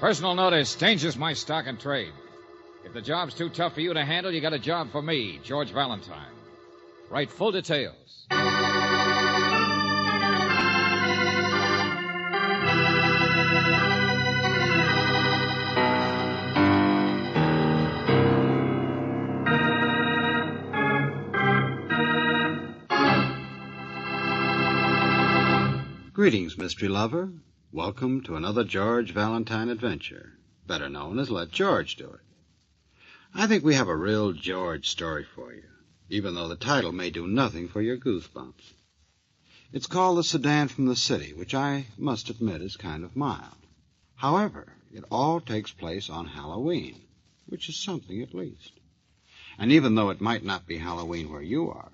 Personal notice. Danger's my stock and trade. If the job's too tough for you to handle, you got a job for me, George Valentine. Write full details. Greetings, mystery lover. Welcome to another George Valentine adventure, better known as Let George Do It. I think we have a real George story for you, even though the title may do nothing for your goosebumps. It's called The Sedan from the City, which I must admit is kind of mild. However, it all takes place on Halloween, which is something at least. And even though it might not be Halloween where you are,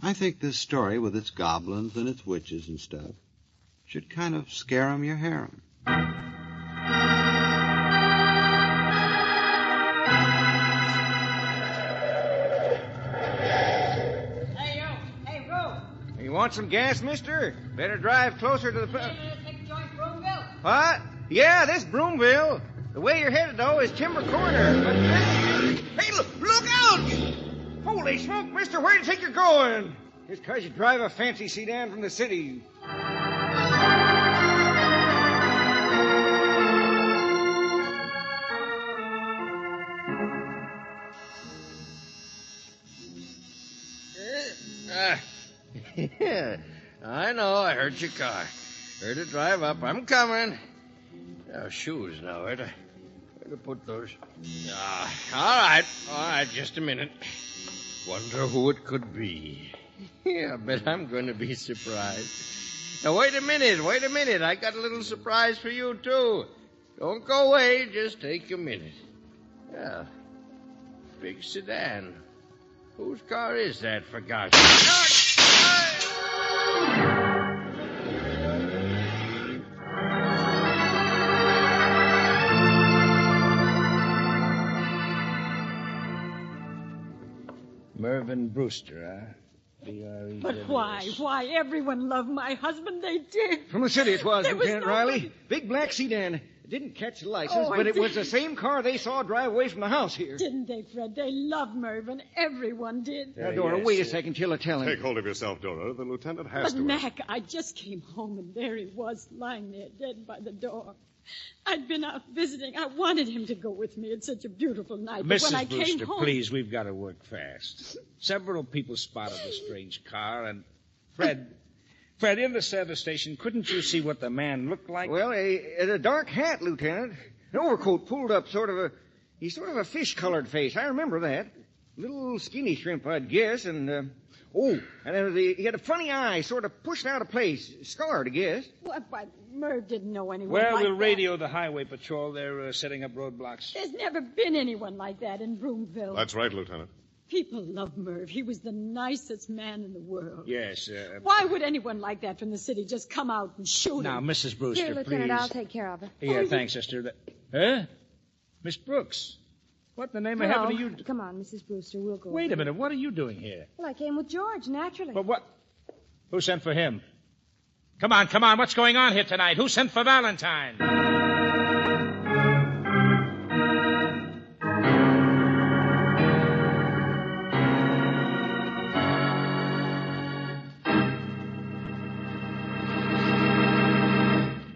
I think this story with its goblins and its witches and stuff should kind of scare 'em your harem. Hey, Ro. You want some gas, mister? Better drive closer to the... Take joint Broomville? What? Yeah, this Broomville. The way you're headed, though, is Timber Corner. But hey, look out! Holy smoke, mister, where do you think you're going? Just 'cause you drive a fancy sedan from the city. Yeah, I know. I heard your car. Heard it drive up. I'm coming. Oh, shoes now. Where to put those? All right. Just a minute. Wonder who it could be. Yeah, I bet I'm going to be surprised. Now, wait a minute. I got a little surprise for you, too. Don't go away. Just take a minute. Yeah, big sedan. Whose car is that, for God's sake? Mervyn Brewster, huh? B-R-E-W-S. But why? Everyone loved my husband. They did. From the city it was, There was Lieutenant nobody- Riley. Big black sedan. It didn't catch the license, Oh, but it it was did. the same car they saw drive away from the house here. Didn't they, Fred? They loved Mervyn. Everyone did. Now, Dora, wait a second till I tell him. Take hold of yourself, Dora. The lieutenant has But, to. Mac, I just came home, and there he was, lying there dead by the door. I'd been out visiting. I wanted him to go with me. It's such a beautiful night. But when I Mrs. came Brewster, home... please, we've got to work fast. Several people spotted the strange car, and Fred, in the service station, couldn't you see what the man looked like? Well, a dark hat, Lieutenant. An overcoat pulled up, he's sort of a fish-colored face. I remember that. Little skinny shrimp, I'd guess, and he had a funny eye, sort of pushed out of place. Scarred, I guess. But Merv didn't know anyone Well, like we'll that. radio the highway patrol. They're setting up roadblocks. There's never been anyone like that in Broomville. That's right, Lieutenant. People love Merv. He was the nicest man in the world. Yes. Why would anyone like that from the city just come out and shoot Now, him? Mrs. Brewster, Here, please. Lieutenant, I'll take care of it. Yeah, thanks, sister. Huh? Miss Brooks, what in the name of heaven are you... Come on, Mrs. Brewster, we'll go. Wait a minute, what are you doing here? Well, I came with George, naturally. But what... Who sent for him? Come on, what's going on here tonight? Who sent for Valentine?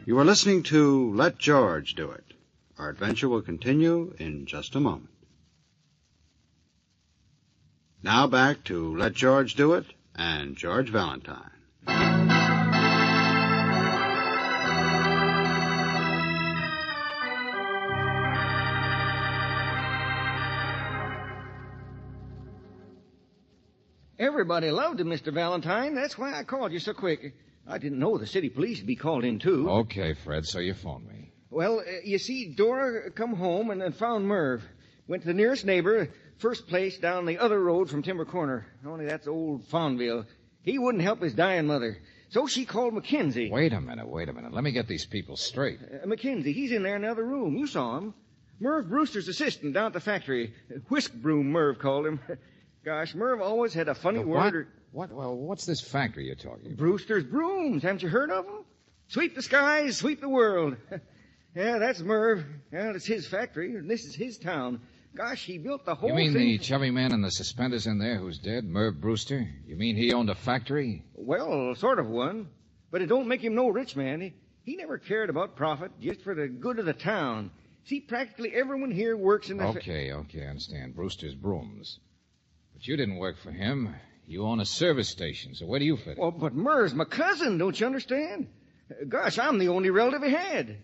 You are listening to Let George Do It. Our adventure will continue in just a moment. Now back to Let George Do It and George Valentine. Everybody loved him, Mr. Valentine. That's why I called you so quick. I didn't know the city police would be called in, too. Okay, Fred, so you phoned me. Well, you see, Dora come home and found Merv. Went to the nearest neighbor, first place down the other road from Timber Corner. Only that's old Fonville. He wouldn't help his dying mother. So she called McKenzie. Wait a minute. Let me get these people straight. McKenzie, he's in there in the other room. You saw him. Merv Brewster's assistant down at the factory. Whisk Broom, Merv called him. Gosh, Merv always had a funny word. What? Well, what's this factory you're talking about? Brewster's Brooms. Haven't you heard of them? Sweep the skies, sweep the world. Yeah, that's Merv. Well, it's his factory, and this is his town. Gosh, he built the whole You mean thing. the chubby man in the suspenders in there who's dead, Merv Brewster? You mean he owned a factory? Well, sort of one. But it don't make him no rich man. He never cared about profit, just for the good of the town. See, practically everyone here works in the... Okay, I understand. Brewster's brooms. But you didn't work for him. You own a service station, so where do you fit in? Well, but Merv's my cousin, don't you understand? Gosh, I'm the only relative he had.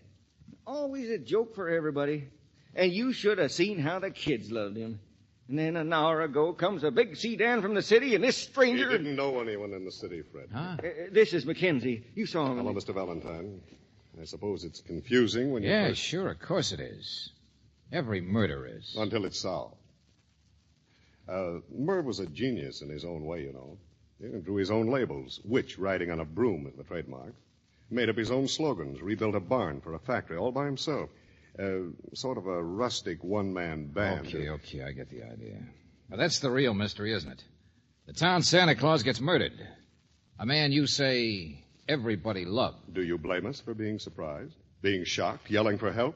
Always a joke for everybody. And you should have seen how the kids loved him. And then an hour ago comes a big Sedan from the city, and this stranger... He didn't know anyone in the city, Fred. Huh? This is Mackenzie. You saw him. Hello, Mr. Valentine. I suppose it's confusing when you Yeah, first... sure, of course it is. Every murder is. Until it's solved. Merv was a genius in his own way, you know. He drew his own labels. Witch riding on a broom is the trademark. Made up his own slogans. Rebuilt a barn for a factory all by himself. Sort of a rustic one-man band. Okay, I get the idea. Now, that's the real mystery, isn't it? The town Santa Claus gets murdered. A man you say everybody loved. Do you blame us for being surprised? Being shocked? Yelling for help?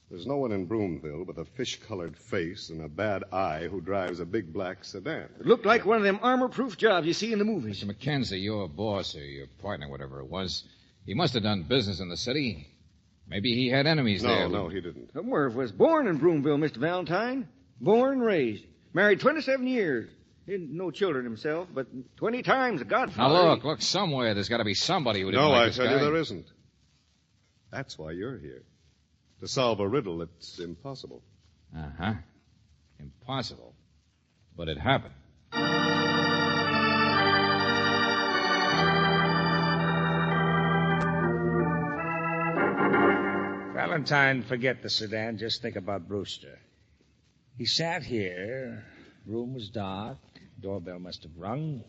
There's no one in Broomville with a fish-colored face and a bad eye who drives a big black sedan. It looked like one of them armor-proof jobs you see in the movies. Mr. Mackenzie, your boss or your partner, whatever it was, he must have done business in the city. Maybe he had enemies there. No, he didn't. Merv was born in Broomville, Mr. Valentine. Born and raised. Married 27 years. Didn't no children himself, but 20 times a godfather. Now, look, somewhere there's got to be somebody who didn't No, like I this tell guy. you there isn't. That's why you're here. To solve a riddle that's impossible. Uh-huh. Impossible. But it happened. Valentine, forget the sedan. Just think about Brewster. He sat here. Room was dark. Doorbell must have rung.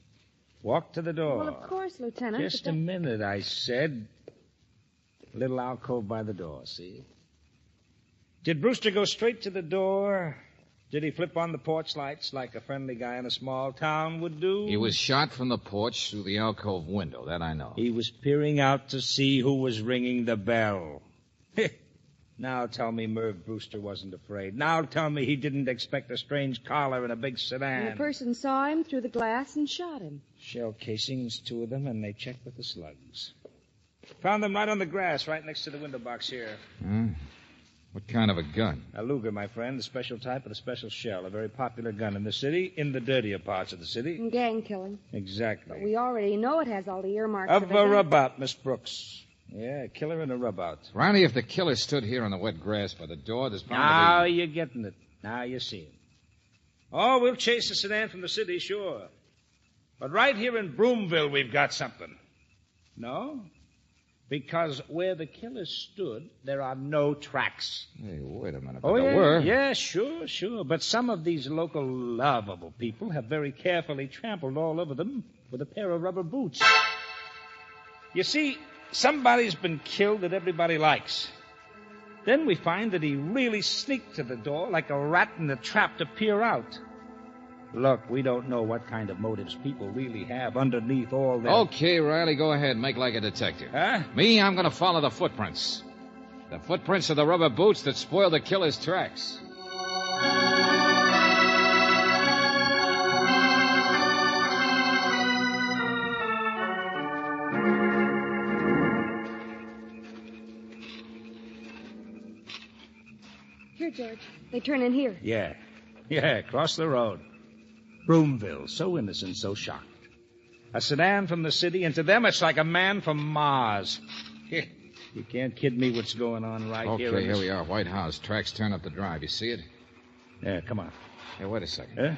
Walked to the door. Well, of course, Lieutenant. Just but a minute, I said. Little alcove by the door, see? Did Brewster go straight to the door? Did he flip on the porch lights like a friendly guy in a small town would do? He was shot from the porch through the alcove window. That I know. He was peering out to see who was ringing the bell. Now tell me Merv Brewster wasn't afraid. Now tell me he didn't expect a strange caller in a big sedan. And the person saw him through the glass and shot him. Shell casings, 2 of them, and they checked with the slugs. Found them right on the grass, right next to the window box here. What kind of a gun? A Luger, my friend, the special type with a special shell. A very popular gun in the city, in the dirtier parts of the city. And gang killing. Exactly. But we already know it has all the earmarks Of of a gun. rub-out, Miss Brooks. Yeah, a killer and a rub-out. Ronnie, if the killer stood here in the wet grass by the door, there's bound Now to be... you're getting it. Now you see him. Oh, we'll chase the sedan from the city, sure. But right here in Broomville, we've got something. No? Because where the killer stood, there are no tracks. Hey, wait a minute. Oh, But there yeah. were. Yeah, sure. But some of these local lovable people have very carefully trampled all over them with a pair of rubber boots. You see, somebody's been killed that everybody likes. Then we find that he really sneaked to the door like a rat in a trap to peer out. Look, we don't know what kind of motives people really have underneath all that. Okay, Riley, go ahead. Make like a detective. Huh? Me, I'm going to follow the footprints. The footprints of the rubber boots that spoiled the killer's tracks. Here, George. They turn in here. Yeah, across the road. Broomville, so innocent, so shocked. A sedan from the city, and to them it's like a man from Mars. You can't kid me what's going on right here. Okay, here we are. White House. Tracks turn up the drive. You see it? Yeah, come on. Hey, wait a second. Huh?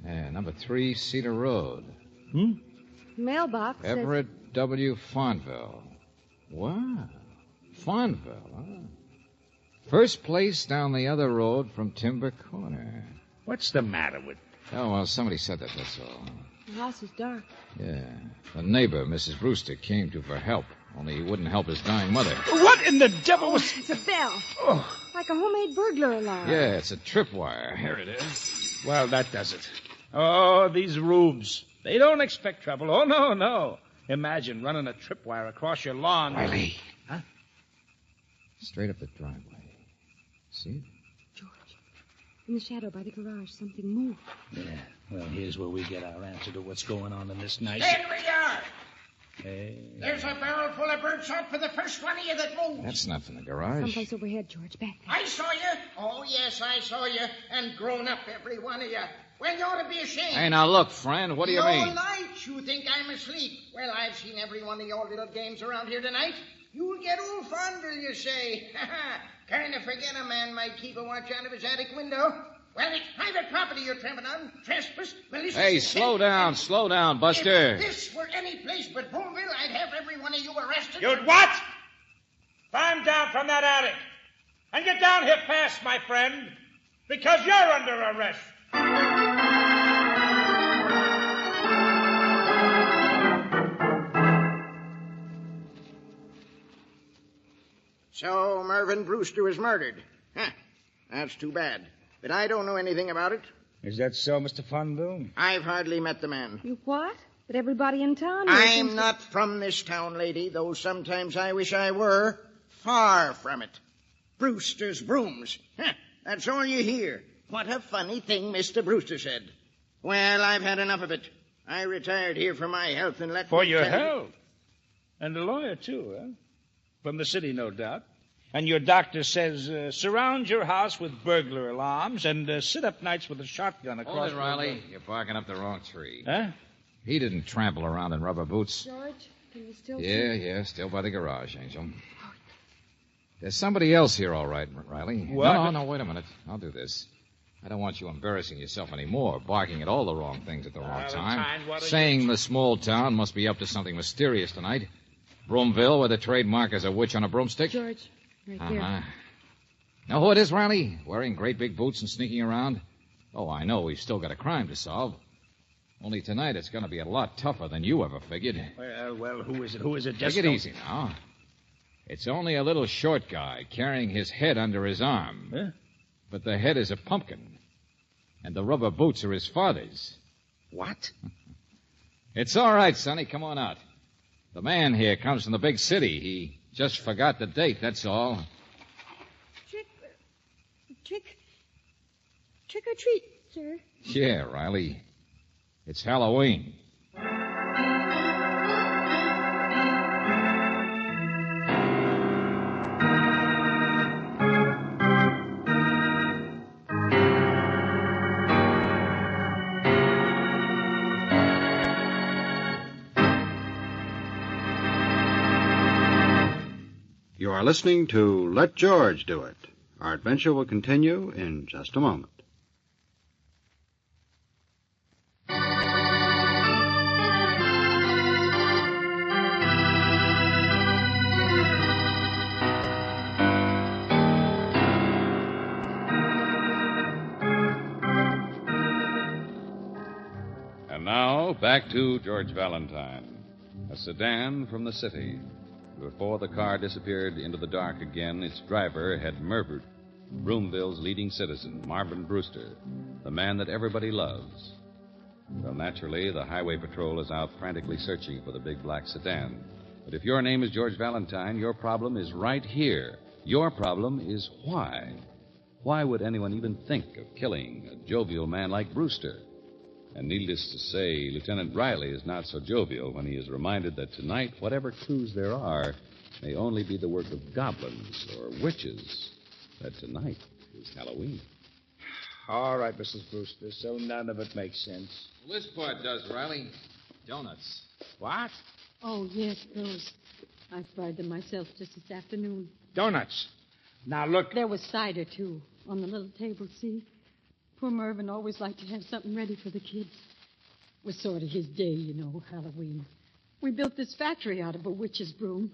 Yeah, number 3, Cedar Road. Mailbox says... Everett W. Fonville. Wow. Fonville, huh? First place down the other road from Timber Corner. What's the matter with... Oh, well, somebody said that, that's all. The house is dark. Yeah. The neighbor, Mrs. Brewster, came to for help, only he wouldn't help his dying mother. What in the devil was... It's a bell. Oh. Like a homemade burglar alarm. Yeah, it's a tripwire. Here it is. Well, that does it. Oh, these rubes. They don't expect trouble. Oh, no. Imagine running a tripwire across your lawn. Riley. Huh? Straight up the driveway. See it? George, in the shadow by the garage, something moved. Yeah, well, here's where we get our answer to what's going on in this nice... There we are. Hey. There's a barrel full of birdshot for the first one of you that moves. That's not from the garage. Someplace overhead, George, back there. I saw you. Oh, yes, I saw you. And grown up, every one of you. Well, you ought to be ashamed. Hey, now look, friend, what do you mean? No light. You think I'm asleep. Well, I've seen every one of your little games around here tonight. You'll get old fondle, you say. Kind of forget a man might keep a watch out of his attic window. Well, it's private property you're tramping on. Trespass, malicious... Hey, slow down, Buster. If this were any place but Boomville, I'd have every one of you arrested. You'd what? Climb down from that attic. And get down here fast, my friend, because you're under arrest. So Mervyn Brewster was murdered. Huh. That's too bad. But I don't know anything about it. Is that so, Mr. Fonville? I've hardly met the man. You what? But everybody in town... I'm not from this town, lady, though sometimes I wish I were. Far from it. Brewster's brooms. Huh. That's all you hear. What a funny thing Mr. Brewster said. Well, I've had enough of it. I retired here for my health and let For me your tell you- health? And a lawyer, too, huh? From the city, no doubt. And your doctor says surround your house with burglar alarms and sit up nights with a shotgun across... Hold it, Riley. You're barking up the wrong tree. Huh? He didn't trample around in rubber boots. George, can you still... Yeah, still by the garage, Angel. There's somebody else here, all right, Riley. What? No, wait a minute. I'll do this. I don't want you embarrassing yourself anymore, barking at all the wrong things at the wrong time. what are Saying the small town must be up to something mysterious tonight. Broomville with a trademark as a witch on a broomstick. George, right there. Uh-huh. Know who it is, Riley? Wearing great big boots and sneaking around? Oh, I know. We've still got a crime to solve. Only tonight it's going to be a lot tougher than you ever figured. Well, who is it? Who is it? Just Take it easy now. It's only a little short guy carrying his head under his arm. Huh? But the head is a pumpkin. And the rubber boots are his father's. What? It's all right, Sonny. Come on out. The man here comes from the big city. He just forgot the date, that's all. Trick or treat, sir. Yeah, Riley. It's Halloween. You are listening to Let George Do It. Our adventure will continue in just a moment. And now, back to George Valentine. A sedan from the city. Before the car disappeared into the dark again, its driver had murdered Broomville's leading citizen, Marvin Brewster, the man that everybody loves. Well, naturally, the highway patrol is out frantically searching for the big black sedan. But if your name is George Valentine, your problem is right here. Your problem is why. Why would anyone even think of killing a jovial man like Brewster? And needless to say, Lieutenant Riley is not so jovial when he is reminded that tonight, whatever clues there are, may only be the work of goblins or witches. That tonight is Halloween. All right, Mrs. Brewster, so none of it makes sense. Well, this part does, Riley. Donuts. What? Oh, yes, those. I fried them myself just this afternoon. Donuts. Now, look. There was cider, too, on the little table, see? Poor Mervyn always liked to have something ready for the kids. It was sort of his day, you know, Halloween. We built this factory out of a witch's broom.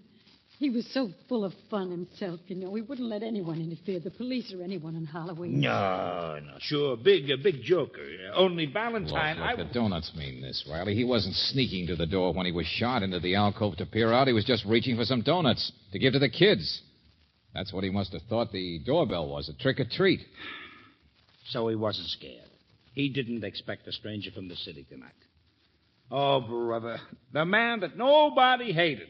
He was so full of fun himself, you know. He wouldn't let anyone interfere, the police or anyone on Halloween. No, sure. Big joker. Only Valentine... Look, the donuts mean this, Riley. He wasn't sneaking to the door when he was shot into the alcove to peer out. He was just reaching for some donuts to give to the kids. That's what he must have thought the doorbell was, a trick or treat. So he wasn't scared. He didn't expect a stranger from the city tonight. Oh, brother. The man that nobody hated.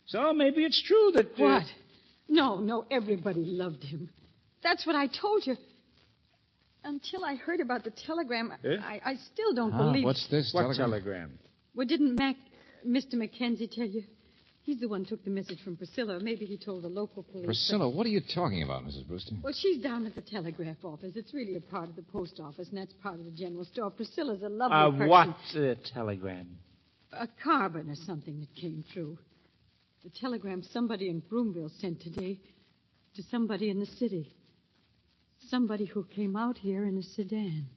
So maybe it's true that... What? No, everybody loved him. That's what I told you. Until I heard about the telegram, I still don't believe... What's this What telegram? telegram? Well, didn't Mr. Mackenzie tell you? He's the one who took the message from Priscilla. Maybe he told the local police. Priscilla, what are you talking about, Mrs. Brewster? Well, she's down at the telegraph office. It's really a part of the post office, and that's part of the general store. Priscilla's a lovely person. What telegram? A carbon or something that came through. The telegram somebody in Broomville sent today to somebody in the city. Somebody who came out here in a sedan.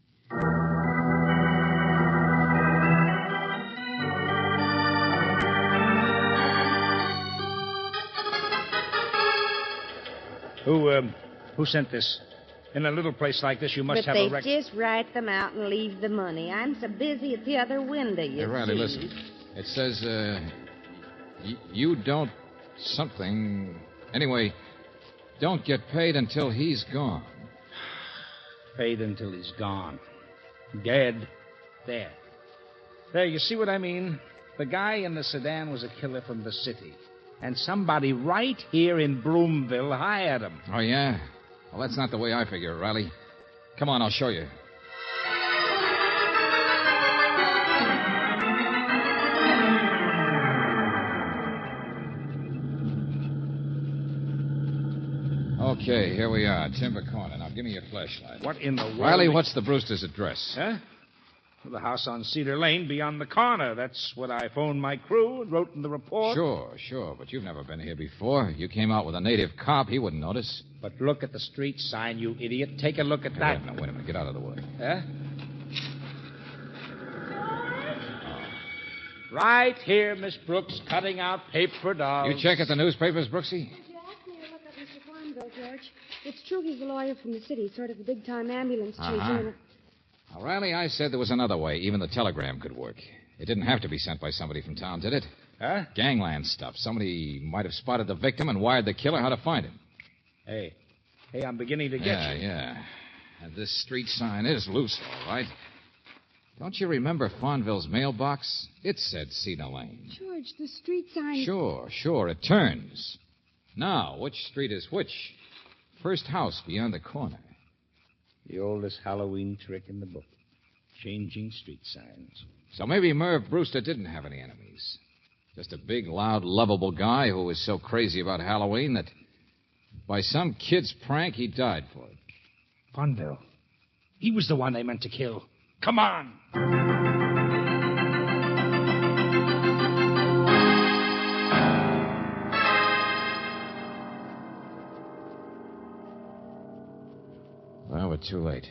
Who sent this? In a little place like this, you must have a But they just write them out and leave the money. I'm so busy at the other window, you Hey, Riley, see. listen. It says, you don't something... Anyway, don't get paid until he's gone. Paid until he's gone. Dead. There, you see what I mean? The guy in the sedan was a killer from the city. And somebody right here in Broomville hired him. Oh, yeah? Well, that's not the way I figure it, Riley. Come on, I'll show you. Okay, here we are, Timber Corner. Now, give me your flashlight. What in the world? Riley, what's the Brewster's address? Huh? The house on Cedar Lane beyond the corner. That's what I phoned my crew and wrote in the report. Sure, but you've never been here before. You came out with a native cop. He wouldn't notice. But look at the street sign, you idiot. Take a look at Hey, that. wait a minute. Get out of the way. Huh? Right here, Miss Brooks, cutting out paper dolls. You check at the newspapers, Brooksie? If you ask me to look up Mr. Farmville, George, it's true he's a lawyer from the city, sort of a big-time ambulance chaser. Uh-huh. Now, Riley, I said there was another way. Even the telegram could work. It didn't have to be sent by somebody from town, did it? Huh? Gangland stuff. Somebody might have spotted the victim and wired the killer how to find him. Hey, I'm beginning to get you. Yeah. And this street sign is loose, all right. Don't you remember Farmville's mailbox? It said Cedar Lane. George, the street sign... Sure. It turns. Now, which street is which? First house beyond the corner. The oldest Halloween trick in the book. Changing street signs. So maybe Merv Brewster didn't have any enemies. Just a big, loud, lovable guy who was so crazy about Halloween that by some kid's prank he died for it. Farmville. He was the one they meant to kill. Come on! Well, we're too late.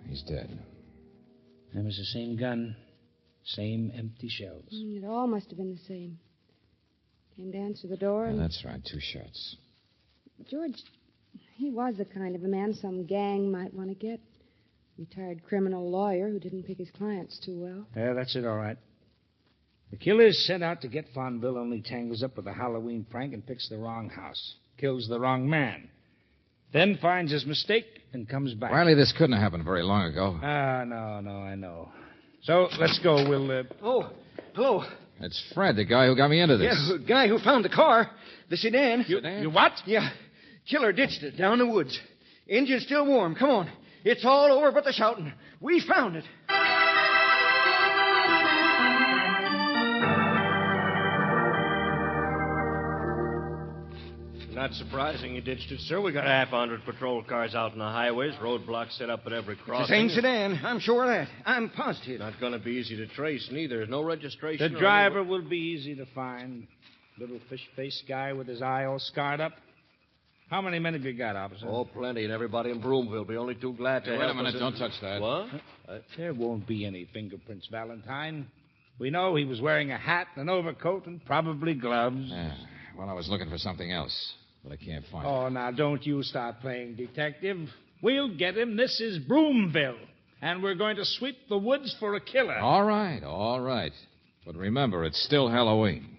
He's dead. It was the same gun, same empty shells. It all must have been the same. Came to answer the door Yeah, and... that's right, 2 shots. George, he was the kind of a man some gang might want to get. Retired criminal lawyer who didn't pick his clients too well. Yeah, that's it, all right. The killer's set out to get Farmville, only tangles up with a Halloween prank and picks the wrong house. Kills the wrong man. Then finds his mistake and comes back. Riley, this couldn't have happened very long ago. No, I know. So, let's go. We'll, Oh, hello. It's Fred, the guy who got me into this. Yeah, the guy who found the car. The sedan. You what? Yeah. Killer ditched it down the woods. Engine's still warm. Come on. It's all over but the shouting. We found it. Not surprising you ditched it, sir. We got 100 patrol cars out on the highways, roadblocks set up at every It's crossing. the same sedan. I'm sure of that. I'm positive. Not going to be easy to trace, neither. There's no registration. The driver will be easy to find. Little fish-faced guy with his eye all scarred up. How many men have you got, officer? Oh, plenty, and everybody in Broomville will be only too glad to Hey, wait help a minute. us. Don't touch that. What? There won't be any fingerprints, Valentine. We know he was wearing a hat, an overcoat, and probably gloves. Yeah. Well, I was looking for something else, but I can't find it. Oh, now, don't you start playing detective. We'll get him. This is Broomville. And we're going to sweep the woods for a killer. All right. But remember, it's still Halloween.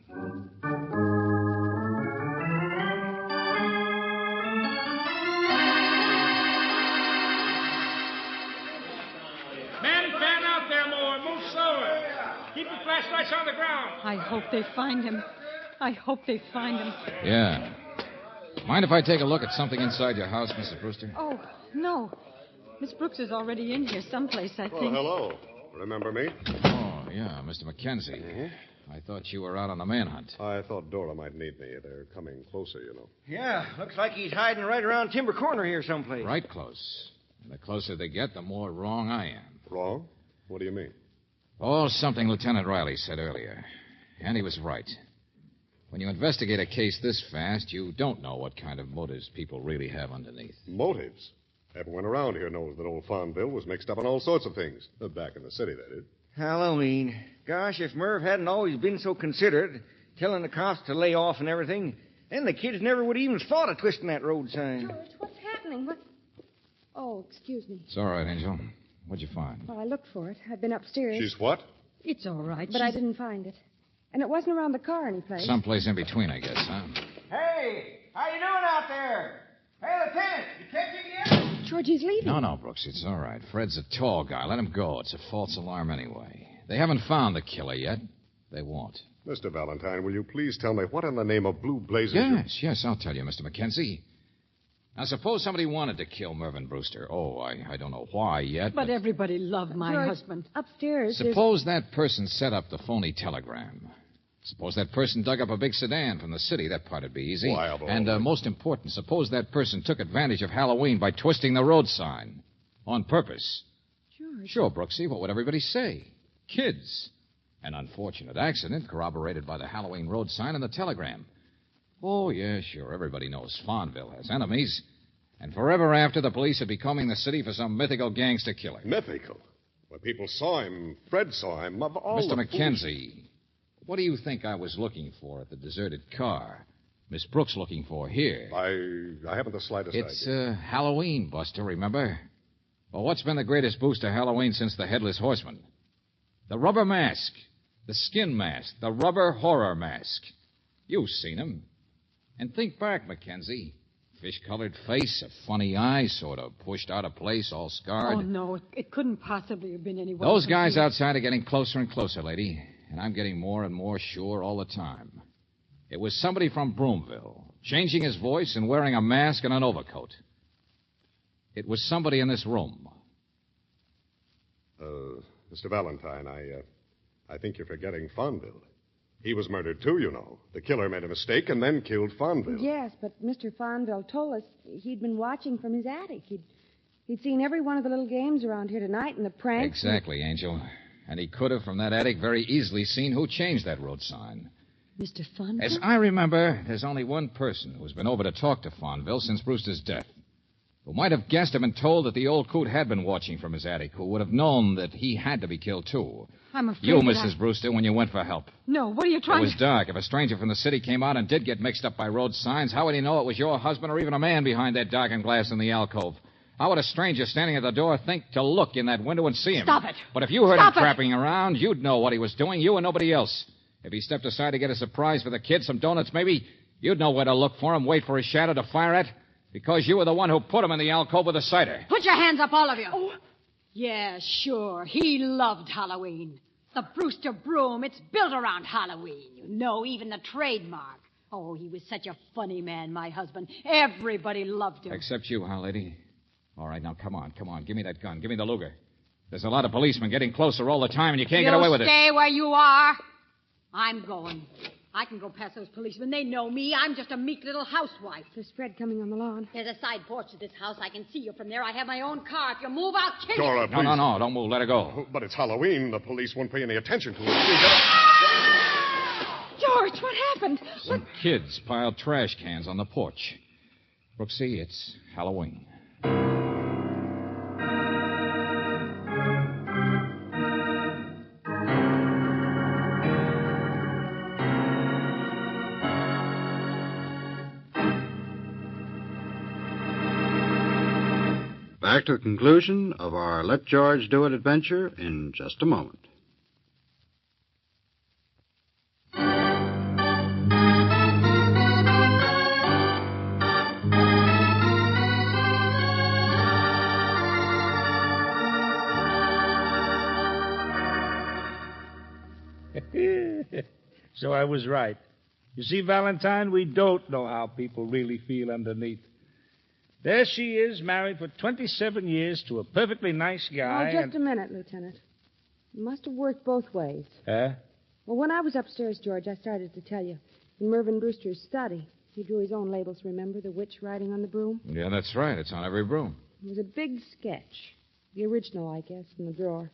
Men, fan out there more. Move slower. Keep your flashlights on the ground. I hope they find him. Yeah. Mind if I take a look at something inside your house, Mrs. Brewster? Oh, no. Miss Brooks is already in here someplace, I think. Oh, hello. Remember me? Oh, yeah, Mr. Mackenzie. I thought you were out on a manhunt. I thought Dora might need me. They're coming closer, you know. Yeah, looks like he's hiding right around Timber Corner here someplace. Right close. And the closer they get, the more wrong I am. Wrong? What do you mean? Oh, something Lieutenant Riley said earlier. And he was right. When you investigate a case this fast, you don't know what kind of motives people really have underneath. Motives? Everyone around here knows that old Farmville was mixed up in all sorts of things. Back in the city, that is. Halloween. Gosh, if Merv hadn't always been so considerate, telling the cops to lay off and everything, then the kids never would even thought of twisting that road sign. George, what's happening? What? Oh, excuse me. It's all right, Angel. What'd you find? Well, I looked for it. I've been upstairs. She's what? It's all right. But I didn't find it. And it wasn't around the car anyplace. Someplace in between, I guess, huh? Hey, how you doing out there? Hey, Lieutenant, you catching yet? George, he's leaving. No, Brooks, it's all right. Fred's a tall guy. Let him go. It's a false alarm anyway. They haven't found the killer yet. They won't. Mr. Valentine, will you please tell me what in the name of blue blazes... Yes, I'll tell you, Mr. Mackenzie. Now, suppose somebody wanted to kill Mervyn Brewster. Oh, I don't know why yet. But everybody loved my George, husband. Upstairs. Suppose that person set up the phony telegram. Suppose that person dug up a big sedan from the city. That part'd be easy. Why, of all and things. most important, suppose that person took advantage of Halloween by twisting the road sign. On purpose. George. Sure, Brooksy. What would everybody say? Kids. An unfortunate accident corroborated by the Halloween road sign and the telegram. Oh, yeah, sure. Everybody knows Farmville has enemies. And forever after, the police would be combing the city for some mythical gangster killer. Mythical? When people saw him, Fred saw him, of all Mr. the Mackenzie, what do you think I was looking for at the deserted car? Miss Brooks looking for here? I haven't the slightest It's idea. Halloween, Buster, remember? Well, what's been the greatest boost to Halloween since the Headless Horseman? The rubber mask. The skin mask. The rubber horror mask. You've seen him. And think back, Mackenzie. Fish-colored face, a funny eye, sort of pushed out of place, all scarred. Oh, no, it couldn't possibly have been anyone. Those guys here. outside are getting closer and closer, lady. And I'm getting more and more sure all the time. It was somebody from Broomville, changing his voice and wearing a mask and an overcoat. It was somebody in this room. Mr. Valentine, I think you're forgetting Farmville. He was murdered, too, you know. The killer made a mistake and then killed Farmville. Yes, but Mr. Farmville told us he'd been watching from his attic. He'd seen every one of the little games around here tonight and the pranks. Exactly, Angel. And he could have, from that attic, very easily seen who changed that road sign. Mr. Farmville? As I remember, there's only one person who's been over to talk to Farmville since Brewster's death. Who might have guessed and been told that the old coot had been watching from his attic, who would have known that he had to be killed, too. I'm afraid You, that Mrs. Brewster, when you went for help. No, what are you It trying was to... dark. If a stranger from the city came out and did get mixed up by road signs, how would he know it was your husband or even a man behind that darkened glass in the alcove? How would a stranger standing at the door think to look in that window and see him? Stop it. But if you heard Stop him it. trapping around, you'd know what he was doing, you and nobody else. If he stepped aside to get a surprise for the kids, some donuts maybe, you'd know where to look for him, wait for his shadow to fire at. Because you were the one who put him in the alcove with the cider. Put your hands up, all of you. Oh. Yeah, sure. He loved Halloween. The Brewster broom, it's built around Halloween. You know, even the trademark. Oh, he was such a funny man, my husband. Everybody loved him. Except you, huh, lady? All right, now, come on. Give me that gun. Give me the Luger. There's a lot of policemen getting closer all the time, and you can't get away with it. Stay where you are. I'm going. I can go past those policemen. They know me. I'm just a meek little housewife. There's Fred coming on the lawn. There's a side porch to this house. I can see you from there. I have my own car. If you move, I'll kill you. Dora, please. No. Don't move. Let her go. Oh, but it's Halloween. The police won't pay any attention to it. George, what happened? Some kids piled trash cans on the porch. Brooksy, it's Halloween. Back to the conclusion of our Let George Do It adventure in just a moment. So I was right. You see, Valentine, we don't know how people really feel underneath. There she is, married for 27 years to a perfectly nice guy. Oh, just a minute, Lieutenant. It must have worked both ways. Huh? Well, when I was upstairs, George, I started to tell you. In Mervyn Brewster's study, he drew his own labels, remember? The witch riding on the broom? Yeah, that's right. It's on every broom. It was a big sketch. The original, I guess, in the drawer.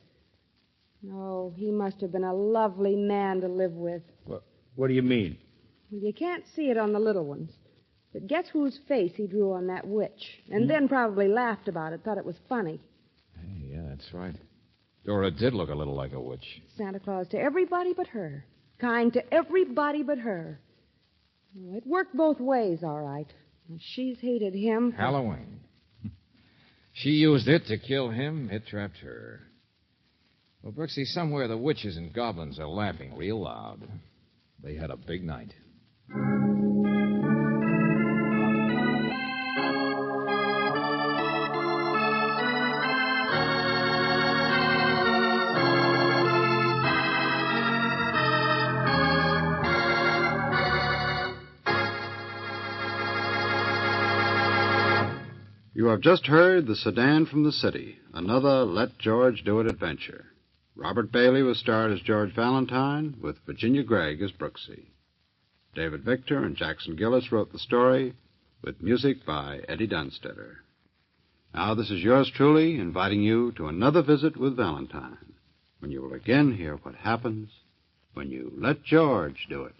Oh, he must have been a lovely man to live with. What do you mean? Well, you can't see it on the little ones. But guess whose face he drew on that witch? And then probably laughed about it, thought it was funny. Hey, yeah, that's right. Dora did look a little like a witch. Santa Claus to everybody but her. Kind to everybody but her. Well, it worked both ways, all right. She's hated him. Halloween. She used it to kill him. It trapped her. Well, Brooksie, somewhere the witches and goblins are laughing real loud. They had a big night. You have just heard The Sedan from the City, another Let George Do It adventure. Robert Bailey was starred as George Valentine, with Virginia Gregg as Brooksie. David Victor and Jackson Gillis wrote the story, with music by Eddie Dunstetter. Now this is yours truly, inviting you to another visit with Valentine, when you will again hear what happens when you let George do it.